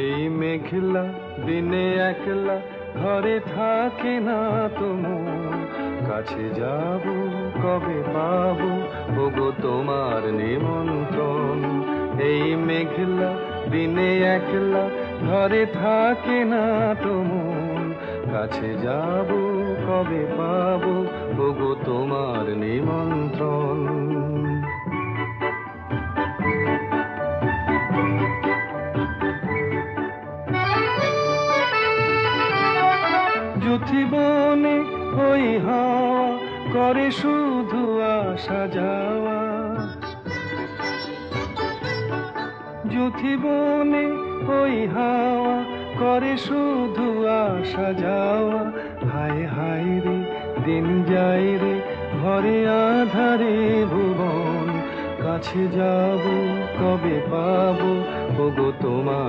এই মেঘলা দিনে একলা ঘরে থাকে না তো মন, কাছে যাব কবে পাবো ওগো তোমার নিমন্ত্রণ। এই মেঘলা দিনে একলা ঘরে থাকে না তো মন, কাছে যাব কবে পাবো ওগো তোমার নিমন্ত্রণ। যুথিবনে ওই হাওয়া করে শুধু আসা যাওয়া, যুথিবনে ওই হাওয়া করে শুধু আসা যাওয়া। হায় হায় রে দিন যায় রে ঘরে আধারে ভুবন, কাছে যাব কবে পাবো ওগো তোমার